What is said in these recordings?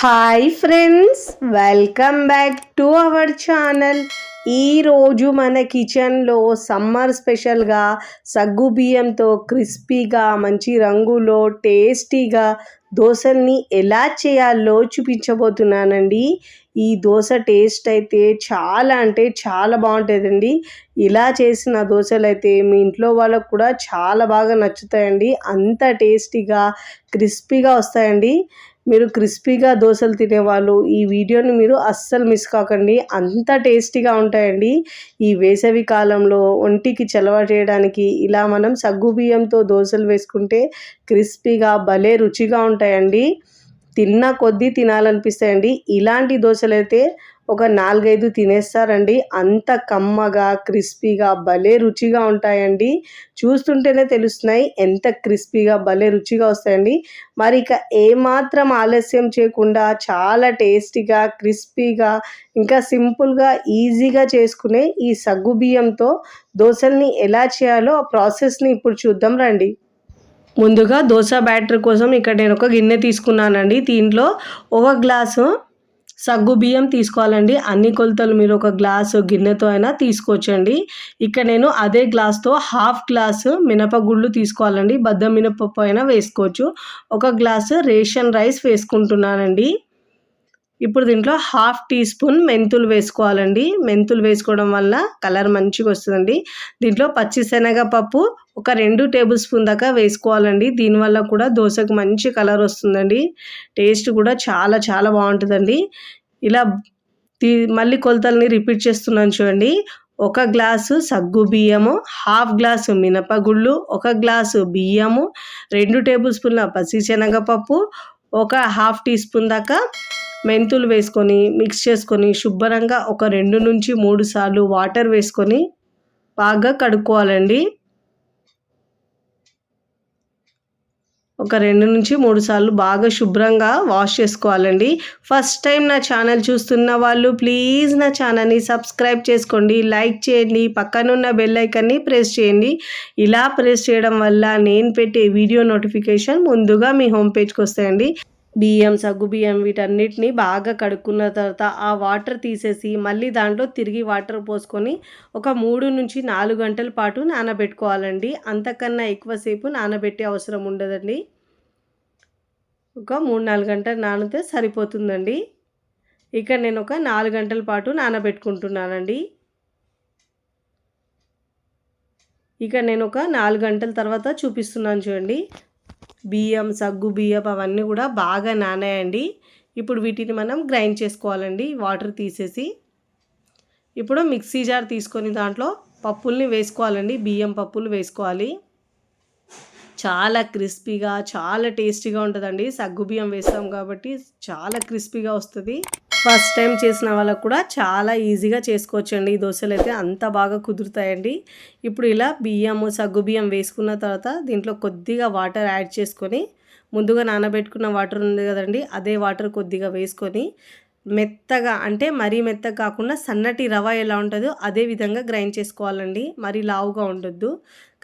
Hi friends, welcome back to our channel. ఈరోజు మన కిచెన్లో సమ్మర్ స్పెషల్గా సగ్గు బియ్యంతో క్రిస్పీగా మంచి రంగులో టేస్టీగా దోశల్ని ఎలా చేయాలో చూపించబోతున్నానండి. ఈ దోశ టేస్ట్ అయితే చాలా అంటే చాలా బాగుంటుందండి. ఇలా చేసిన దోశలు అయితే మీ ఇంట్లో వాళ్ళకు కూడా చాలా బాగా నచ్చుతాయండి. అంత టేస్టీగా క్రిస్పీగా వస్తాయండి. మీరు క్రిస్పీగా దోశలు తినేవాళ్ళు ఈ వీడియోని మీరు అస్సలు మిస్ కాకండి. అంత టేస్టీగా ఉంటాయండి. ఈ వేసవి కాలంలో ఒంటికి చలవ చేయడానికి ఇలా మనం సగ్గు బియ్యంతో దోశలు వేసుకుంటే క్రిస్పీగా భలే రుచిగా ఉంటాయండి. తిన్న కొద్దీ తినాలనిపిస్తాయండి. ఇలాంటి దోశలు అయితే ఒక 4-5 తినేస్తారండి. అంత కమ్మగా క్రిస్పీగా భలే రుచిగా ఉంటాయండి. చూస్తుంటేనే తెలుస్తున్నాయి ఎంత క్రిస్పీగా భలే రుచిగా వస్తాయండి. మరి ఇక ఏమాత్రం ఆలస్యం చేయకుండా చాలా టేస్టీగా క్రిస్పీగా ఇంకా సింపుల్గా ఈజీగా చేసుకునే ఈ సగ్గు బియ్యంతో దోశల్ని ఎలా చేయాలో ఆ ప్రాసెస్ని ఇప్పుడు చూద్దాం రండి. ముందుగా దోశ బ్యాటర్ కోసం ఇక్కడ నేను ఒక గిన్నె తీసుకున్నానండి. దీంట్లో ఒక గ్లాసు సగ్గు బియ్యం తీసుకోవాలండి. అన్ని కొలతలు మీరు ఒక గ్లాసు గిన్నెతో అయినా తీసుకోవచ్చండి. ఇక్కడ నేను అదే గ్లాస్తో హాఫ్ గ్లాసు మినపగుళ్ళు తీసుకోవాలండి. బద్ద మినపప్పు అయినా వేసుకోవచ్చు. ఒక గ్లాసు రేషన్ రైస్ వేసుకుంటున్నానండి. ఇప్పుడు దీంట్లో హాఫ్ టీ స్పూన్ మెంతులు వేసుకోవాలండి. మెంతులు వేసుకోవడం వల్ల కలర్ మంచిగా వస్తుందండి. దీంట్లో పచ్చిశనగపప్పు ఒక 2 టేబుల్ స్పూన్ దాకా వేసుకోవాలండి. దీనివల్ల కూడా దోశకు మంచి కలర్ వస్తుందండి. టేస్ట్ కూడా చాలా చాలా బాగుంటుందండి. ఇలా మళ్ళీ కొలతల్ని రిపీట్ చేస్తున్నాను చూడండి. ఒక గ్లాసు సగ్గు బియ్యము, హాఫ్ గ్లాసు మినపగుళ్ళు, ఒక గ్లాసు బియ్యము, 2 టేబుల్ స్పూన్ల పచ్చిశనగపప్పు, ఒక హాఫ్ టీ స్పూన్ దాకా మెంతులు వేసుకొని మిక్స్ చేసుకొని శుభ్రంగా ఒక 2 నుంచి 3 సార్లు వాటర్ వేసుకొని బాగా కడుక్కోవాలండి. ఒక 2 నుంచి 3 సార్లు బాగా శుభ్రంగా వాష్ చేసుకోవాలండి. ఫస్ట్ టైం నా ఛానల్ చూస్తున్న వాళ్ళు ప్లీజ్ నా ఛానల్ని సబ్స్క్రైబ్ చేసుకోండి, లైక్ చేయండి, పక్కనున్న బెల్ ఐకాన్ని ప్రెస్ చేయండి. ఇలా ప్రెస్ చేయడం వల్ల నేను పెట్టే వీడియో నోటిఫికేషన్ ముందుగా మీ హోమ్ పేజ్కి వస్తాయండి. బియ్యం, సగ్గు బియ్యం వీటన్నిటిని బాగా కడుక్కున్న తర్వాత ఆ వాటర్ తీసేసి మళ్ళీ దాంట్లో తిరిగి వాటర్ పోసుకొని ఒక 3 నుంచి 4 గంటల పాటు నానబెట్టుకోవాలండి. అంతకన్నా ఎక్కువసేపు నానబెట్టే అవసరం ఉండదండి. ఒక 3-4 గంటలు నానితే సరిపోతుందండి. ఇక్కడ నేను ఒక 4 గంటల పాటు నానబెట్టుకుంటున్నానండి. ఇక నేను ఒక 4 గంటల తర్వాత చూపిస్తున్నాను చూడండి. బియ్యం, సగ్గు బియ్యం అవన్నీ కూడా బాగా నానాయండి. ఇప్పుడు వీటిని మనం గ్రైండ్ చేసుకోవాలండి వాటర్ తీసేసి. ఇప్పుడు మిక్సీ జార్ తీసుకొని దాంట్లో పప్పుల్ని వేసుకోవాలండి. బియ్యం పప్పులు వేసుకోవాలి. చాలా క్రిస్పీగా చాలా టేస్టీగా ఉంటుందండి. సగ్గు బియ్యం వేస్తాం కాబట్టి చాలా క్రిస్పీగా వస్తుంది. ఫస్ట్ టైం చేసిన వాళ్ళకు కూడా చాలా ఈజీగా చేసుకోవచ్చండి. ఈ దోశలు అయితే అంత బాగా కుదురుతాయండి. ఇప్పుడు ఇలా బియ్యము, సగ్గు బియ్యం వేసుకున్న తర్వాత దీంట్లో కొద్దిగా వాటర్ యాడ్ చేసుకొని ముందుగా నానబెట్టుకున్న వాటర్ ఉంది కదండి, అదే వాటర్ కొద్దిగా వేసుకొని మెత్తగా అంటే మరీ మెత్తగా కాకుండా సన్నటి రవ ఎలా ఉంటుందో అదే విధంగా గ్రైండ్ చేసుకోవాలండి. మరీ లావుగా ఉండొద్దు.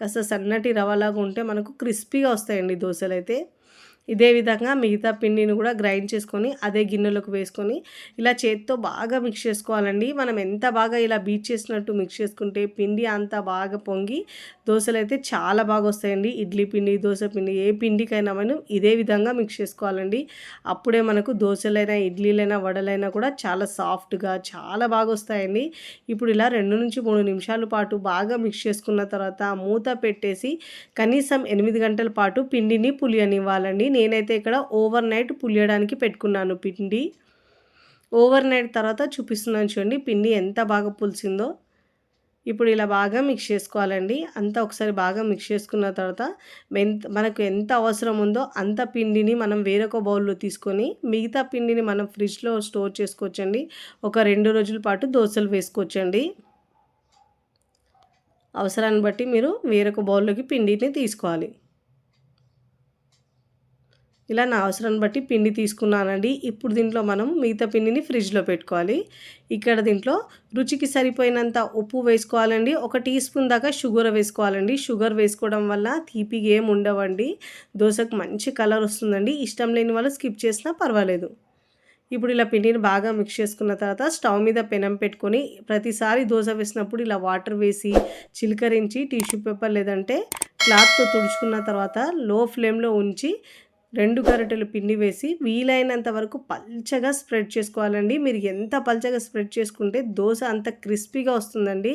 కాస్త సన్నటి రవలాగా ఉంటే మనకు క్రిస్పీగా వస్తాయండి దోశలు అయితే. ఇదే విధంగా మిగతా పిండిని కూడా గ్రైండ్ చేసుకొని అదే గిన్నెలోకి వేసుకొని ఇలా చేత్తో బాగా మిక్స్ చేసుకోవాలండి. మనం ఎంత బాగా ఇలా బీట్ చేసినట్టు మిక్స్ చేసుకుంటే పిండి అంత బాగా పొంగి దోశలు అయితే చాలా బాగా వస్తాయండి. ఇడ్లీ పిండి, దోశ పిండి ఏ పిండికైనా మనం ఇదే విధంగా మిక్స్ చేసుకోవాలండి. అప్పుడే మనకు దోశలైనా, ఇడ్లీలైనా, వడలైనా కూడా చాలా సాఫ్ట్గా చాలా బాగా వస్తాయండి. ఇప్పుడు ఇలా 2 నుంచి 3 నిమిషాల పాటు బాగా మిక్స్ చేసుకున్న తర్వాత మూత పెట్టేసి కనీసం 8 గంటల పాటు పిండిని పులియనివ్వాలండి. నేనైతే ఇక్కడ ఓవర్ నైట్ పులియడానికి పెట్టుకున్నాను పిండి. ఓవర్ నైట్ తర్వాత చూపిస్తున్నాను చూడండి పిండి ఎంత బాగా పులిసిందో. ఇప్పుడు ఇలా బాగా మిక్స్ చేసుకోవాలండి. అంతా ఒకసారి బాగా మిక్స్ చేసుకున్న తర్వాత మనకు ఎంత అవసరం ఉందో అంత పిండిని మనం వేరొక బౌల్లో తీసుకొని మిగతా పిండిని మనం ఫ్రిడ్జ్లో స్టోర్ చేసుకోవచ్చండి. ఒక 2 రోజుల పాటు దోశలు వేసుకోవచ్చండి. అవసరాన్ని బట్టి మీరు వేరొక బౌల్లోకి పిండిని తీసుకోవాలి. ఇలా నా అవసరాన్ని బట్టి పిండి తీసుకున్నానండి. ఇప్పుడు దీంట్లో మనం మిగతా పిండిని ఫ్రిడ్జ్లో పెట్టుకోవాలి. ఇక్కడ దీంట్లో రుచికి సరిపోయినంత ఉప్పు వేసుకోవాలండి. 1 టీ స్పూన్ దాకా షుగర్ వేసుకోవాలండి. షుగర్ వేసుకోవడం వల్ల తీపిగా ఏమి ఉండవండి. దోశకు మంచి కలర్ వస్తుందండి. ఇష్టం లేని వాళ్ళు స్కిప్ చేసినా పర్వాలేదు. ఇప్పుడు ఇలా పిండిని బాగా మిక్స్ చేసుకున్న తర్వాత స్టవ్ మీద పెనం పెట్టుకొని ప్రతిసారి దోశ వేసినప్పుడు ఇలా వాటర్ వేసి చిలకరించి టిష్యూ పేపర్ లేదంటే క్లాత్తో తుడుచుకున్న తర్వాత లో ఫ్లేమ్లో ఉంచి 2 గరిటెలు పిండి వేసి వీలైనంత వరకు పల్చగా స్ప్రెడ్ చేసుకోవాలండి. మీరు ఎంత పల్చగా స్ప్రెడ్ చేసుకుంటే దోశ అంత క్రిస్పీగా వస్తుందండి.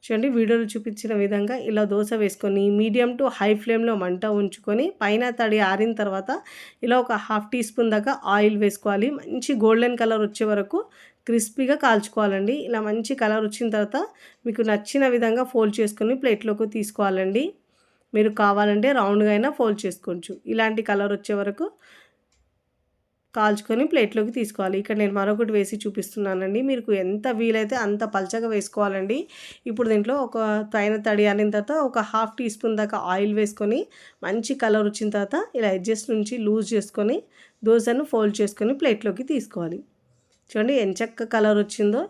చూడండి వీడియోలో చూపించిన విధంగా ఇలా దోశ వేసుకొని మీడియం టు హై ఫ్లేమ్లో మంట ఉంచుకొని పైన తడి ఆరిన తర్వాత ఇలా ఒక హాఫ్ టీ స్పూన్ దాకా ఆయిల్ వేసుకోవాలి. మంచి గోల్డెన్ కలర్ వచ్చే వరకు క్రిస్పీగా కాల్చుకోవాలండి. ఇలా మంచి కలర్ వచ్చిన తర్వాత మీకు నచ్చిన విధంగా ఫోల్డ్ చేసుకొని ప్లేట్లోకి తీసుకోవాలండి. మీరు కావాలంటే రౌండ్గా అయినా ఫోల్డ్ చేసుకోవచ్చు. ఇలాంటి కలర్ వచ్చే వరకు కాల్చుకొని ప్లేట్లోకి తీసుకోవాలి. ఇక్కడ నేను మరొకటి వేసి చూపిస్తున్నానండి. మీకు ఎంత వీలైతే అంత పల్చగా వేసుకోవాలండి. ఇప్పుడు దీంట్లో ఒక పైన తడి ఆరిన తర్వాత ఒక హాఫ్ టీ స్పూన్ దాకా ఆయిల్ వేసుకొని మంచి కలర్ వచ్చిన తర్వాత ఇలా ఎడ్జెస్ నుంచి లూజ్ చేసుకొని దోశను ఫోల్డ్ చేసుకొని ప్లేట్లోకి తీసుకోవాలి. చూడండి ఎంచక్క కలర్ వచ్చిందో.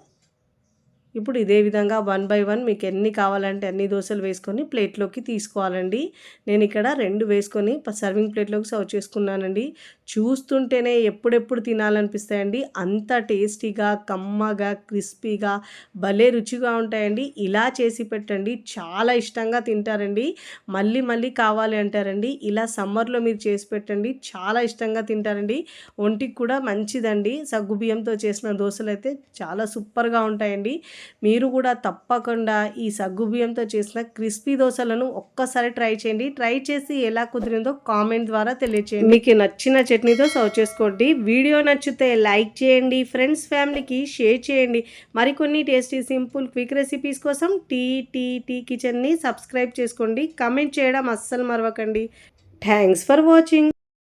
ఇప్పుడు ఇదే విధంగా 1 బై 1 మీకు ఎన్ని కావాలంటే అన్ని దోశలు వేసుకొని ప్లేట్లోకి తీసుకోవాలండి. నేను ఇక్కడ 2 వేసుకొని సర్వింగ్ ప్లేట్లోకి సర్వ్ చేసుకున్నానండి. చూస్తుంటేనే ఎప్పుడెప్పుడు తినాలనిపిస్తాయండి. అంత టేస్టీగా కమ్మగా క్రిస్పీగా భలే రుచిగా ఉంటాయండి. ఇలా చేసి పెట్టండి, చాలా ఇష్టంగా తింటారండి. మళ్ళీ మళ్ళీ కావాలి అంటారండి. ఇలా సమ్మర్లో మీరు చేసి పెట్టండి, చాలా ఇష్టంగా తింటారండి. ఒంటికి కూడా మంచిదండి. సగ్గుబియ్యంతో చేసిన దోశలు అయితే చాలా సూపర్గా ఉంటాయండి. మీరు కూడా తప్పకుండా ఈ సగ్గుబియ్యంతో చేసిన క్రిస్పీ దోశలను ఒక్కసారి ట్రై చేయండి. ట్రై చేసి ఎలా కుదిరిందో కామెంట్ ద్వారా తెలియచేయండి. మీకు నచ్చిన చట్నీతో సర్వ్ చేసుకోండి. వీడియో నచ్చితే లైక్ చేయండి, ఫ్రెండ్స్ ఫ్యామిలీకి షేర్ చేయండి. మరికొన్ని టేస్టీ సింపుల్ క్విక్ రెసిపీస్ కోసం టీ కిచెన్ని సబ్స్క్రైబ్ చేసుకోండి. కామెంట్ చేయడం అస్సలు మరవకండి. Thanks for watching.